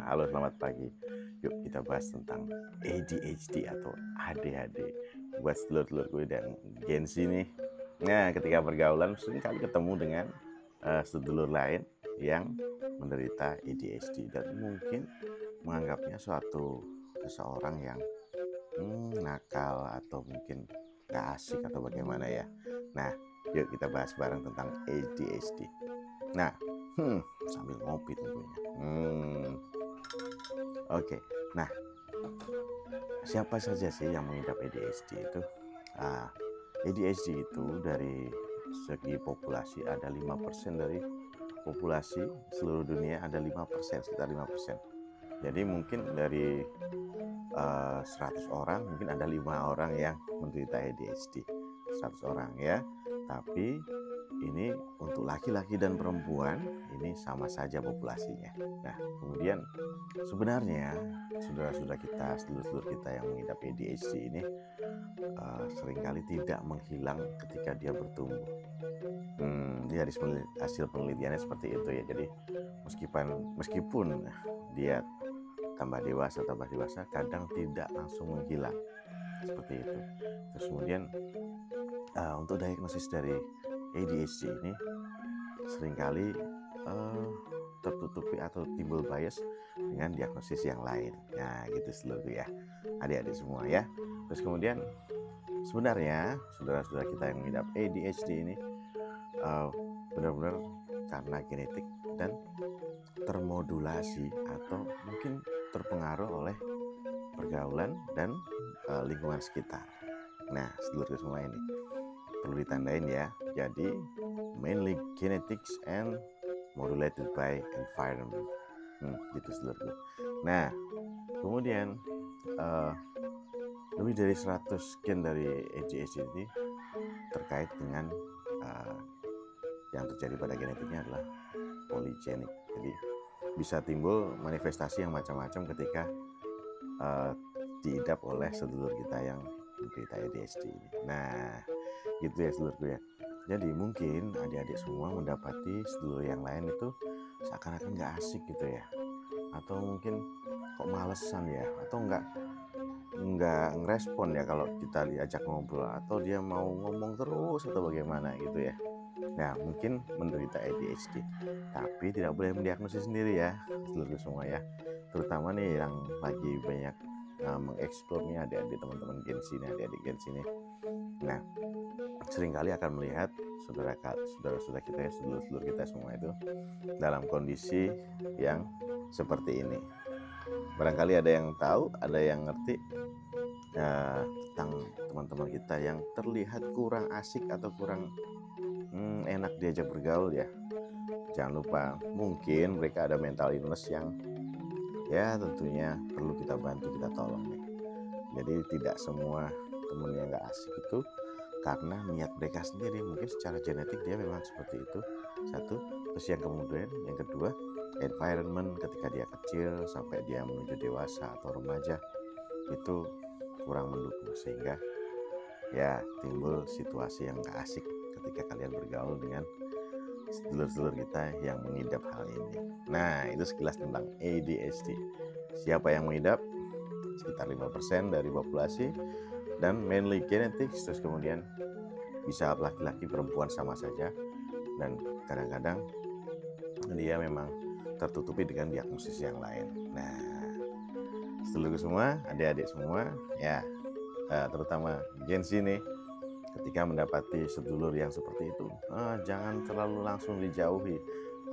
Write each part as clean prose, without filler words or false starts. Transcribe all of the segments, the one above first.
Halo selamat pagi. Yuk kita bahas tentang ADHD atau ADHD buat sedulur-sedulurku dan Gen Z nih. Nah, ketika pergaulan sering kali ketemu dengan sedulur lain yang menderita ADHD dan mungkin menganggapnya suatu seseorang yang nakal atau mungkin gak asik atau bagaimana ya. Nah, yuk kita bahas bareng tentang ADHD. Nah, sambil ngopi tentunya. Oke. Nah, siapa saja sih yang mengidap ADHD itu? ADHD itu dari segi populasi ada 5% dari populasi seluruh dunia, ada 5%, sekitar 5%. Jadi mungkin dari 100 orang mungkin ada 5 orang yang menderita ADHD. 100 orang ya. Tapi ini untuk laki-laki dan perempuan ini sama saja populasinya. Nah, kemudian sebenarnya saudara-saudara kita, sedulur-sedulur kita yang mengidap ADHD ini seringkali tidak menghilang ketika dia bertumbuh. Dari hasil penelitiannya seperti itu ya. Jadi meskipun dia tambah dewasa, kadang tidak langsung menghilang seperti itu. Terus kemudian untuk diagnosis dari ADHD ini seringkali tertutupi atau timbul bias dengan diagnosis yang lain. Nah, gitu seluruh ya, adik-adik semua ya. Terus kemudian sebenarnya saudara-saudara kita yang mengidap ADHD ini benar-benar karena genetik dan termodulasi atau mungkin terpengaruh oleh pergaulan dan lingkungan sekitar. Nah, sedulur semua ini perlu ditandain ya. Jadi mainly genetics and modulated by environment. Gitu sedulurku. Nah, kemudian lebih dari 100 gen dari ADHD ini terkait dengan yang terjadi pada genetiknya adalah polygenik. Jadi bisa timbul manifestasi yang macam-macam ketika diidap oleh sedulur kita yang menderita ADHD ini. Nah, gitu ya sedulurku ya. Jadi mungkin adik-adik semua mendapati sedulur yang lain itu seakan-akan gak asik gitu ya, atau mungkin kok malesan ya, atau nggak ngerespon ya kalau kita diajak ngobrol, atau dia mau ngomong terus atau bagaimana gitu ya. Nah, mungkin menderita ADHD, tapi tidak boleh mendiagnosis sendiri ya sedulurku semua ya, terutama nih yang lagi banyak mengeksplor nih adik-adik teman-teman Gen Z nih, adik-adik Gen Z nih. Nah, seringkali akan melihat saudara-saudara kita ya, sedulur-sedulur kita semua itu dalam kondisi yang seperti ini. Barangkali ada yang tahu, ada yang ngerti tentang teman-teman kita yang terlihat kurang asik atau kurang enak diajak bergaul ya. Jangan lupa, mungkin mereka ada mental illness yang ya tentunya perlu kita bantu, kita tolong nih. Jadi tidak semua teman yang gak asik itu karena niat mereka sendiri, mungkin secara genetik dia memang seperti itu, satu. Terus yang kemudian yang kedua, environment ketika dia kecil sampai dia menuju dewasa atau remaja itu kurang mendukung, sehingga ya timbul situasi yang gak asik ketika kalian bergaul dengan sedulur-sedulur kita yang mengidap hal ini. Nah, itu sekilas tentang ADHD. Siapa yang mengidap? Sekitar 5% dari populasi, dan mainly genetics. Terus kemudian bisa laki-laki perempuan sama saja, dan kadang-kadang dia memang tertutupi dengan diagnosis yang lain. Nah, sedulurku semua, adik-adik semua ya, terutama Gen Z nih, ketika mendapati sedulur yang seperti itu, jangan terlalu langsung dijauhi,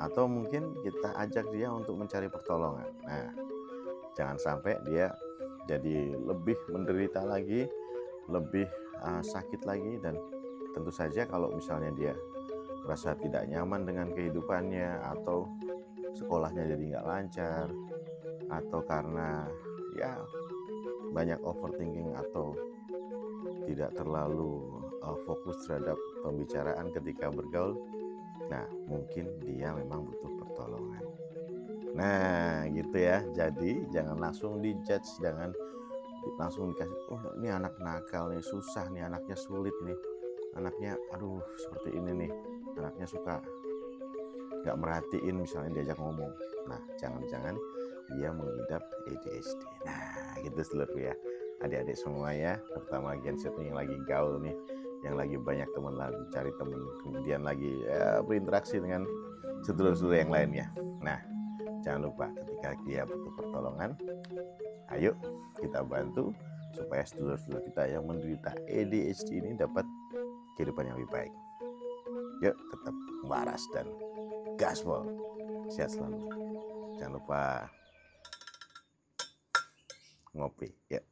atau mungkin kita ajak dia untuk mencari pertolongan. Nah, jangan sampai dia jadi lebih menderita lagi, lebih sakit lagi. Dan tentu saja kalau misalnya dia merasa tidak nyaman dengan kehidupannya, atau sekolahnya jadi nggak lancar, atau karena ya banyak overthinking atau tidak terlalu fokus terhadap pembicaraan ketika bergaul, nah mungkin dia memang butuh pertolongan. Nah, gitu ya. Jadi jangan langsung dijudge, jangan langsung dikasih, oh ini anak nakal nih, susah nih anaknya, sulit nih anaknya, aduh seperti ini nih, anaknya suka gak merhatiin misalnya diajak ngomong. Nah, jangan-jangan dia mengidap ADHD. Nah, gitu sedulurku ya. Adik-adik semua ya, terutama Gen Z yang lagi gaul nih, yang lagi banyak teman, lagi cari teman, kemudian lagi berinteraksi dengan sedulur-sedulur yang lainnya. Nah, jangan lupa ketika dia butuh pertolongan, ayo kita bantu supaya sedulur-sedulur kita yang menderita ADHD ini dapat kehidupan yang lebih baik. Yuk, tetap waras dan gaspol. Sehat selalu. Jangan lupa ngopi. Yuk.